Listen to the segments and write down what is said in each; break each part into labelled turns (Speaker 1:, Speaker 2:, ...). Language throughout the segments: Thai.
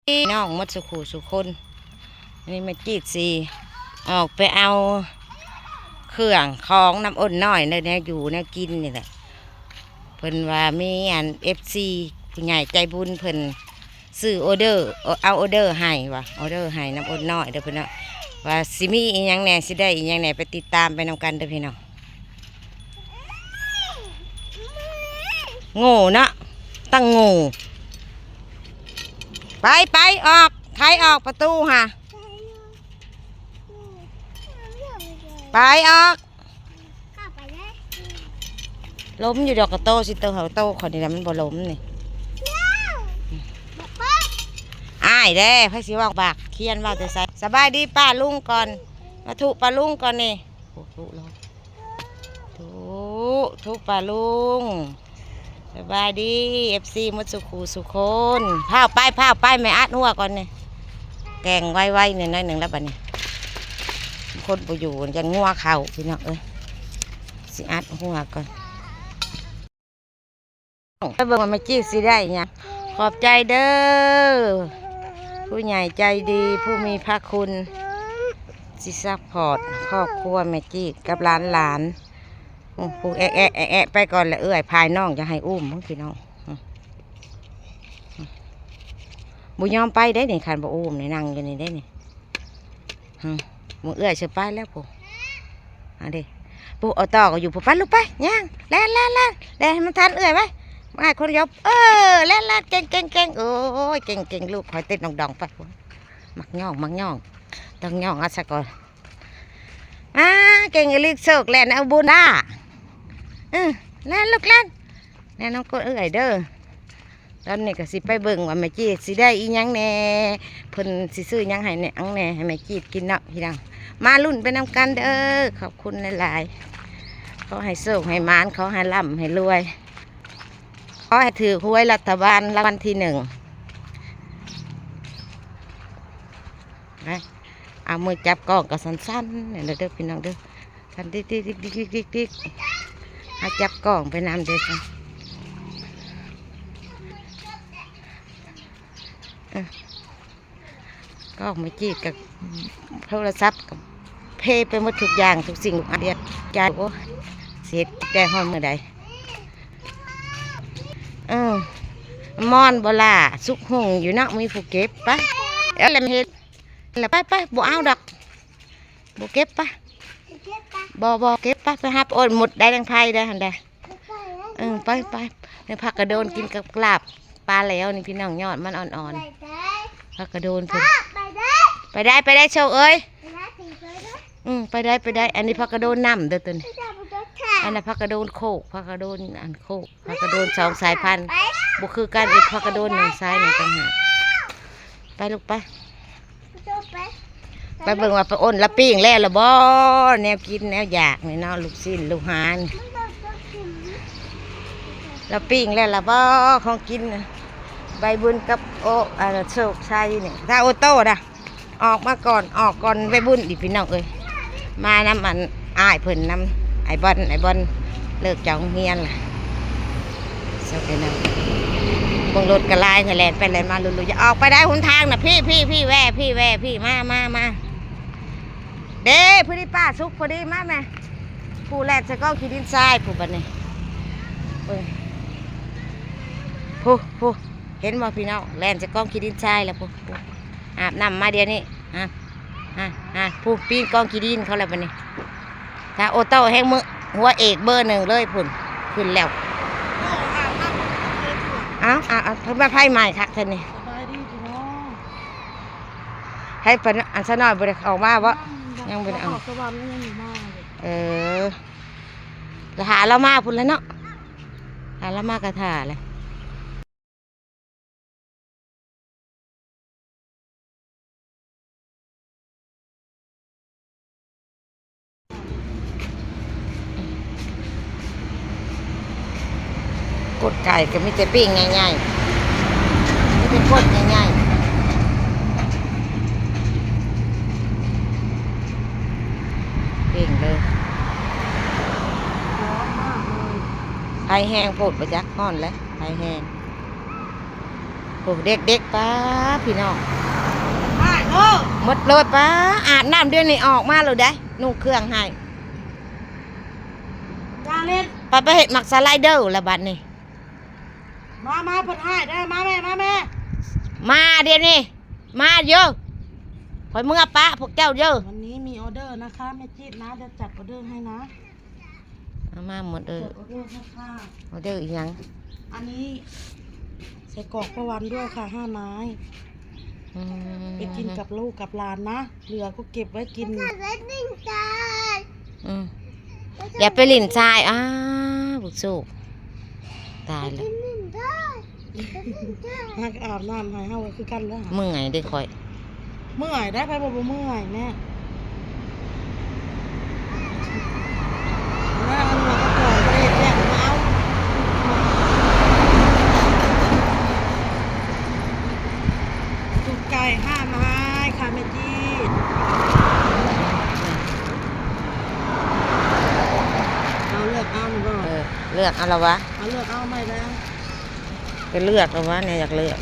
Speaker 1: น้องมัดสุขูสุคนนี่มาจีดสีออกไปเอาเครื่องของน้ำอ้นน้อยเนี่ยอยู่เนี่ยกินนี่แหละเพิ่นว่ามีอันFCผู้ใหญ่ใจบุญเพิ่นซื้อออเดอร์เอาออเดอร์ให้ว่ะออเดอร์ให้น้ำอ้นน้อยเด้อเพิ่นว่าสิมีอีหยังแหน่สิได้อีหยังแหน่ไปติดตามไปนำกันเด้อพี่น้องโง่เนาะตั้งโง่ไปออกใครออกประตูฮะไปออกล้มอยู่ดอกกระโตสิเตอเขาโตคนนี้มันบ่ล้มนี่อ้ายเด้พระศิวะบากเคียนว่าจะใส่สบายดีป้าลุงก่อนมาถูกป้าลุงก่อนนี่ถูกแล้วถูกป้าลุงสบายดีFCมัดสุขูสุคนพาไปไม่อัดหัวก่อนนี่แกงไว้เนี่ยน้อยหนึ่งแล้วบัดนี้คนไปอยู่ยันงัวเข่าพี่น้องเอ้ยสิอัดหัวก่อนไปเบิ่งว่าไม่จี้สิได้เนี่ยขอบใจเด้อผู้ใหญ่ใจดีผู้มีพระคุณสิซัพพอร์ตครอบครัวแม่จี้กับหลานผู้แอะไปก่อนเลยภายน้องจะให้อุ้มมั้งพี่น้องบุยอมไปได้เนี่ยคันบ่อุ้มเนี่ยนั่งอยู่นี่ได้เนี่ยมึงเชื่อไปแล้วปุ๊อันนี้ปุ๊เอาต่อก็อยู่ปุ๊ปั้นลูกไปย่างแล่นมันทันไว้มาคนยบแล่นเก่งโอ้ยเก่งลูกคอยติดดองไปมักย่องต้องย่องเอาซะก่อนเก่งลิกโศกแล่นเอาบุญด่าแล่นลูกแล่นน้องคนเด้อตอนนี้ก็สิไปเบิ่งว่าแม่จีดสิได้อีหยังแน่เพิ่นสิซื้อหยังให้เนี่ยอังแน่ให้แม่จีดกินเนาะพี่ดังมาลุ่นไปนำกันเด้อขอบคุณหลายๆขอให้โชคให้หมานขอให้ร่ำให้รวยขอให้ถือหวยรัฐบาลรางวัลที่1นะเอามือจับกล้องก็สั้นๆเนี่ยเด้อพี่น้องเด้อสั้นดิกเอาจับกล้องไปนำเด้อก็ไม่จีดกับโทรศัพท์กับเพย์ไปหมดทุกอย่างทุกสิ่งทุกอันเดียดใจโอ้เสียได้ห้องเมื่อใดมอนบลาสุกหงอยู่เนาะมีผู้เก็บปะอะไรเห็นแล้วไปบ่เอาดอกบ่เก็บปะบ่เก็บปะไปหาโอนหมดได้ดังไพ่ได้หันได้ไปเนี่ยผักกระโดนกินกับกลาบปลาแล้วนี่พี่น้องยอดมันอ่อนๆผักกระโดนเพิ่นไปได้โชว์เอ้ยไปได้อันนี้ผักกระโดนน้ำเด้อตัวนี้อันนั้นผักกระโดนโคกผักกระโดนอันโคกผักกระโดน2 สายพันธุ์บุคือการอีกผักกระโดน1 สาย1ต่างหากไปลูกไปเบิ่งว่าปลาอ้นละปิ้งแล้วละบ่แนวกินแนวอยากนี่เนาะลูกชิ้นลูกหานละปิ้งแล้วละบ่ของกินใบบุญกับโชคชัยนี่ถ้าโอโต้นะออกมาก่อนใบบุญดิพี่น้องเอ้ยมานำมันอ้ายเพิ่นนำไอ้บอลเลิกจากโรงเรียนล่ะเจ้าเป็นบงรถกระลายทะเลไปเลยมาลุยๆจะออกไปได้หนทางนะพี่แว่พี่มาเด้พอดีป้าซุกพอดีมาแม่ผู้แรกจะก็ขีดินทรายผู้บัดนี้ผู้เห็นบ่พี่น้องแลนจะก้องขีดินทรายแล้วผู้อาบน้ำมาเดี๋ยวนี้ผู้ปีนกองขีดินเขาแล้วบัดนี้ถ้าโอโต้แห้งมือหัวเอกเบอร์ 1เลยพุ่นขึ้นแล้วเอาเพิ่มมาไพ่ใหม่ค่ะท่านนี่ให้เป็นอันซะหน่อยบริออกมาบ่ยังบริเอาหาเรามาพุ่นแล้วเนาะหาเรามากระถาเลยกดไก่ก็มีแต่ปิ้งง่ายๆมีแต่กดง่ายๆปิ้งเลยไฟแห้งโพดประจักษ์ห่อนแล้วไฟแห้ง โอ้เด็กๆป้าพี่น้อง
Speaker 2: ได้โอ้
Speaker 1: หมดเลยป้าอาบน้ำเดือนนี้ออกมาเลยได้นุ่งเครื่องให้
Speaker 2: ยาเล่น
Speaker 1: ไปเห็ดหมักสไลเดอร์ละบัดนี้
Speaker 2: มาเพิ่นให้ได้มาแม่
Speaker 1: มาเดี๋ยวนี้มาเยอะคอยเมื่อป้าพวกเจ้าเยอะ
Speaker 2: วันนี้มีออเดอร์นะคะแม่จีดนะจะจัดออเดอร์ให้นะ
Speaker 1: เอามาหมดเลย
Speaker 2: จัดออเดอร์ให้ค่ะ
Speaker 1: เอาเดอร์อีกยัง
Speaker 2: อันนี้ใส่กรอกประวันด้วยค่ะ5 ไม้
Speaker 1: อืม
Speaker 2: ไปกินกับลูกกับหลานนะเหลือก็เก็บไว้กิน
Speaker 1: อืมอย่าไปหลินทรายบุกสูบตายแล้ว
Speaker 2: ฮักอาบน้ำให้เฮาก็คือกันแล้ว
Speaker 1: เมื่อยได้คอย
Speaker 2: เมื่อยได้ไปบ่เมื่อยแม่แล้วอันนี้ก็ปล่อยไปแม่มาเอาตุกไก่5 ไม้ค่ะแม่จีดเอาเลือกเอาหนูบ่
Speaker 1: เลือกเอาละวะ
Speaker 2: เอาเลือกเอาไม่แล้ว
Speaker 1: ไปเลือกละวะเนี่ยอยากเลือก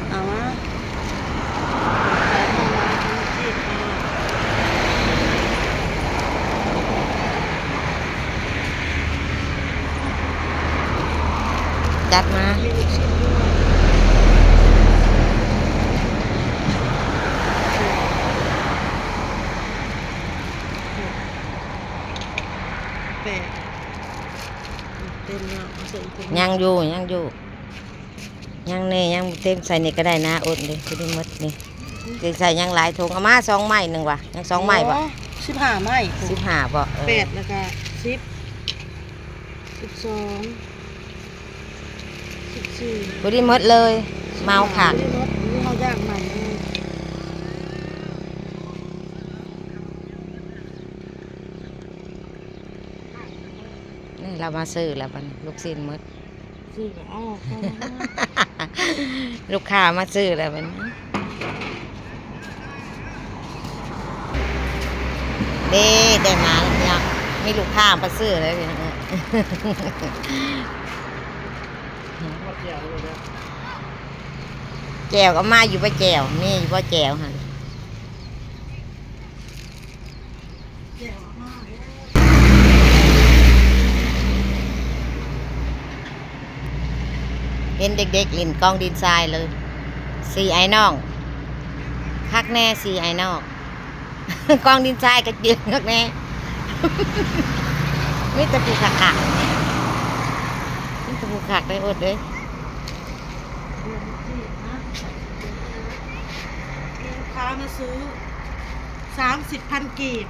Speaker 2: เอาวะไก่5 ไม้ค่ะแม่จีดค่ะ
Speaker 1: จัดมา
Speaker 2: มีลูกชิ้นด้วยแปะเต็มแล้วเอาใส่อีกคน
Speaker 1: ยังอยู่ยังยังเต็มใส่นี่ก็ได้นะอดเลยจะได้หมดนี่จะใส่ยังหลายถุงเอามา2 ไม้หนึ่งว่ะยัง2 ไม้บ่
Speaker 2: 15 ไม้
Speaker 1: 15บ่
Speaker 2: 8แล้วก็10 12 14
Speaker 1: บ่ได้หมดเลยเมาค่ะ
Speaker 2: นี่รถนี่เขาย่างใหม่เลย
Speaker 1: นี่เรามาซื้อแล้วบัดนี้ลูกชิ้นหมด
Speaker 2: ซื้อก็เอาเข้ามา
Speaker 1: ลูกค้ามาซื้อแล้วบัดนี้ได้มาแล้วเนี่ยมีลูกค้ามาซื้อแล้วเนี่ยแจวก็มาอยู่ป่ะแจวมีอยู่ป่ะแจวฮะ
Speaker 2: แย่มากเลย
Speaker 1: เห็นเด็กๆเล่นกองดินทรายเลยสีไอ้น้องคักแน่สีไอ้น้อง กองดินทรายก็เดือดคักแน่ มิตรภูขักขักมิตรภูขักได้อดเลย
Speaker 2: เดือนที่นะมีลูกค้ามาซื้อ30,000 กีบ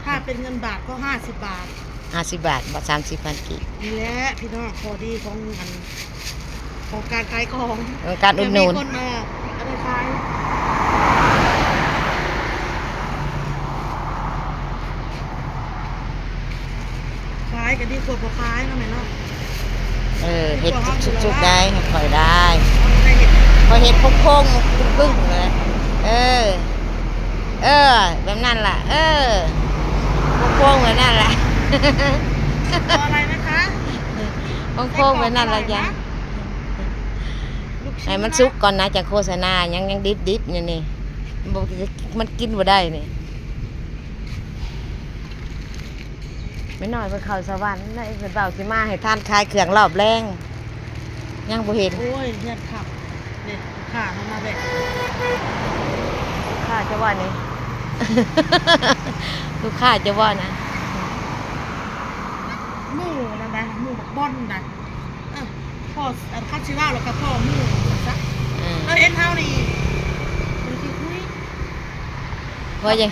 Speaker 2: ถ้าเป็นเงินบาทก็50 บาท
Speaker 1: 50 บาทบ่30,000 กีบ
Speaker 2: นี่แหละพี่น้องพอดีของมันของการขายของ
Speaker 1: การอุดหนุน
Speaker 2: เดี๋ยวมีคนมาอะไรขายขายกันดีกว่าบ่ขายนะแม่เนาะ
Speaker 1: เห็ดชุกๆได้คอยได้
Speaker 2: เอาได้เห็น
Speaker 1: พอเห็ดโค้งๆปึ้งๆเลยแบบนั้นล่ะโค้งๆแบบนั้นล่ะ
Speaker 2: เอาอะไรนะคะ
Speaker 1: โค้งๆแบบนั้นล่ะจ้ะ
Speaker 2: ลูกชิ้
Speaker 1: ให้มันสุกก่อนนะจะโฆษณายังดิบๆอยู่นี่บอกมันกินบ่ได้นี่ไม่น้อยไปเข้าสวรรค์ได้เพิ่นเบาสิมาให้ทานคายเครื่องรอบแรงยังบ่เห็น
Speaker 2: โอ้ยเนี่ยขับเนี่ยขามันมาแบบ
Speaker 1: ข้าจะว่านี่ ลูกค้าจะว่านะ
Speaker 2: หมูนะนะหมูบักบอนนะพ่อข้าวชิว่าแล้วก็พ่อหมูซะเอ็นเท่านี่เป็นที่คุย
Speaker 1: เพราะยัง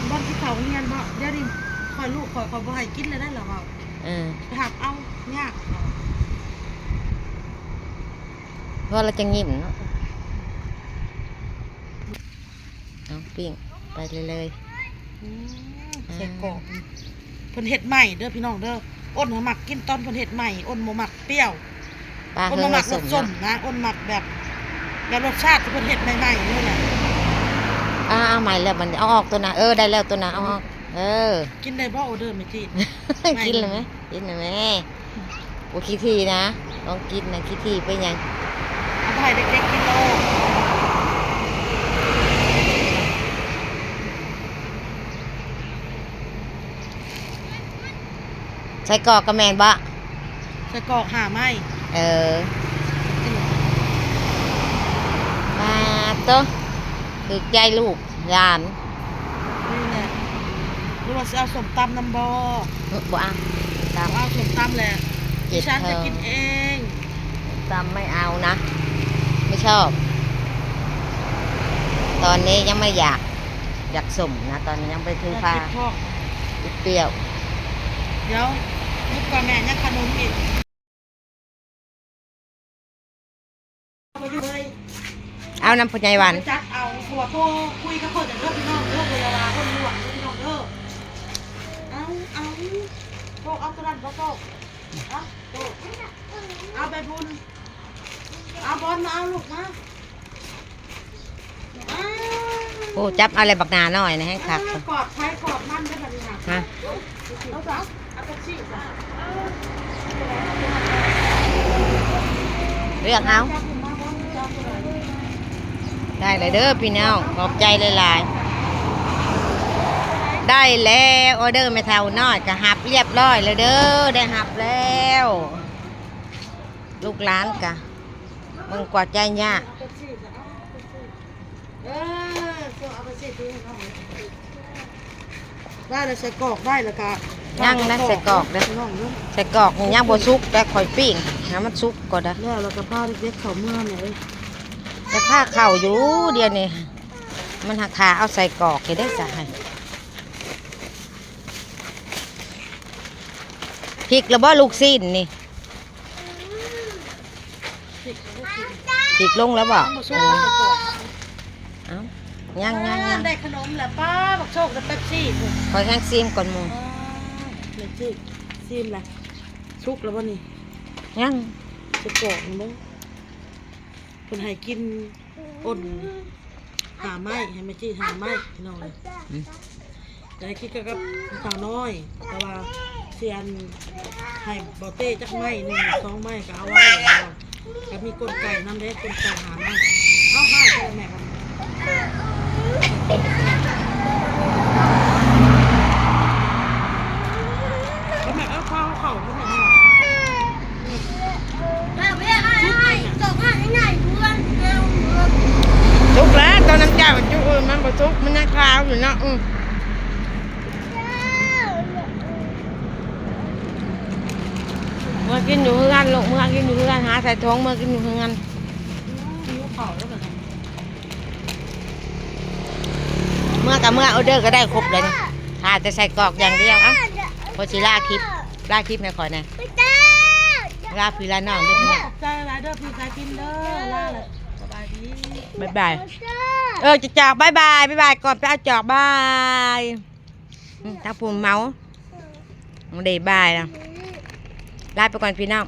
Speaker 2: บอนที่เขาเงียนบ่เดี๋ยวดิคอยลูกคอยบ่ให้กินเลยได้หรอเปล่า ไปหักเอายาก
Speaker 1: เพราะเราจะงิ่มเนาะเอาปิ้งไปเลย
Speaker 2: ใส่กรอกเพิ่นเฮ็ดใหม่เด้อพี่น้องเด้ออ้นหมักกินตอนเพิ่นเฮ็ดใหม่อ้นบ่หมักเปรี้ยว
Speaker 1: ปลา
Speaker 2: อ้น
Speaker 1: เฮื
Speaker 2: บ่
Speaker 1: อง
Speaker 2: หมักร
Speaker 1: ส
Speaker 2: ส
Speaker 1: ม
Speaker 2: ส้ม
Speaker 1: เนาะ
Speaker 2: นะอ้นหมักแบบรสชาติที่เพิ่นเฮ็ดใหม่ๆนี่แหละ
Speaker 1: เอาใหม่แล้วมันเอาออกตัวนะได้แล้วตัวนะเอาออก
Speaker 2: กินได้บ่ออเดอร์ไม่จี
Speaker 1: กินเลยไหมกินเลยไหมโอ้ขี้ทีนะลองกินนะขี้ทีไปยัง
Speaker 2: เอาบ ถ่ายเด็กๆกินโล
Speaker 1: ใส่กรอกกระแมนบ่
Speaker 2: ใส่กรอกหาไหม
Speaker 1: เออมาตัวคือใจลูกหลาน
Speaker 2: นี่แหละหรือว่าจะเอาสมตำน้ำบอ
Speaker 1: บ่เอาตาม
Speaker 2: เอาสมตำแหละ
Speaker 1: เจ็
Speaker 2: ดิ
Speaker 1: บ
Speaker 2: ฉัน
Speaker 1: เธอ
Speaker 2: จะกินเอง
Speaker 1: ตามไม่เอานะ ไม่ชอบ ตอนนี้ยังไม่อยากสมนะ ตอนนี้ยังไปถือผ้า
Speaker 2: เก็บพ่อ
Speaker 1: เปรี้ยว
Speaker 2: เดี๋ยวนึกว่าแม่ยังขนมอีกเอาไปอยู่เลย
Speaker 1: เอาน้ำพญายหวัน
Speaker 2: จัดเอาหัวโทรคุยกับคนจากเรื่องพี่น้องเรื่องเวลาคนหลวงพี่น้องเด้อเอาโตเอาตัวนั้นโตเอาโตเอาไปบุญเอาบอลมาเอาลูกมาเอา
Speaker 1: โอ้จับเอาอะไรบักหนาหน่อยนะให้คัก
Speaker 2: กอดใช้กอดมันได้แบบนี้นะ
Speaker 1: ฮะ
Speaker 2: เอาสาวเอาไปชี้จ้ะ
Speaker 1: เลือกเอาได้เลยเด้อพี่น้องขอบใจหลายๆได้แล้วออเดอร์ไม่เท่าน้อยก็หับเรียบร้อยเลยเด้อได้หับแล้ว ลูกหลานกะมึงกว่าใจยาก
Speaker 2: เอาไปชี้จ้ะเอาไปชี้ที่น้องได้เลยใส่กรอกได้แล้วก็
Speaker 1: ยังนะใส่กรอกเด้อ
Speaker 2: น้องเด้อ
Speaker 1: ใส่กรอกนี่ยังบ่สุกแต่ข่อยปิ้งให้มันสุกก่อนเด้อ
Speaker 2: แล้วก็พาเด็กๆเขาเมื่อเนี่ย
Speaker 1: แต่ผ้าเข่าอยู่เดียวนี่มันหักขาเอาใส่กรอกให้ได้สะให้พริกแล้วบ่ลูกซีนนี่พริกลงแล้วบ่
Speaker 2: ต้องมาช่วยใส่กรอก
Speaker 1: เอ้ายัง
Speaker 2: ได้ขนมแหละป้าบักโชคกับเป๊ปซี่
Speaker 1: คอยแห้งซีมก่อนหมู
Speaker 2: เป๊ปซี่ซีมแหละชุกแล้วบ่นี่
Speaker 1: ยัง
Speaker 2: ใส่กรอกมั้งเพิ่นให้กินอ่นหาไม้ให้แม่จี้หาไม้พี่น้องเลยแต่ให้คิดกับสาวน้อย แต่ว่าเสียนให้บ่เต้จักไม้1 2ไม้ก็เอาไว้ก็มีกลไก่น้ำเล็กกลไก่หาไม้เอาให้ไปแม่กันก็แม่เอาข้าวเข่าขึ้นมาหน่อย
Speaker 1: สุกแล้วตอนน้ำเจ้าจุมันบ่สุกมันยังคาวอยู่เนาะเมื่อกินอยู่เฮือนลูกเมื่อกินอยู่เฮือนหาใส่ท้องเมื่อกินอยู่เฮือน
Speaker 2: หิวข้าวแล้วกัน
Speaker 1: เมื่อกับเมื่อออเดอร์ก็ได้ครบเลยนี่หาแต่ใส่กรอกอย่างเดียวอ่ะพอสิล่าคลิปให้ก่อนนะลาพี่ลาน้องด้วยพี่น้อง
Speaker 2: ใจร้ายเด้อพี่ชายกินเด้อล่าเลยสบายดี
Speaker 1: บ๊ายบายจะจอกบ๊ายบายก่อนไปเอาจอกบายถ้าพูนเมาเดี๋ยวบายนะลาไปก่อนพี่น้อง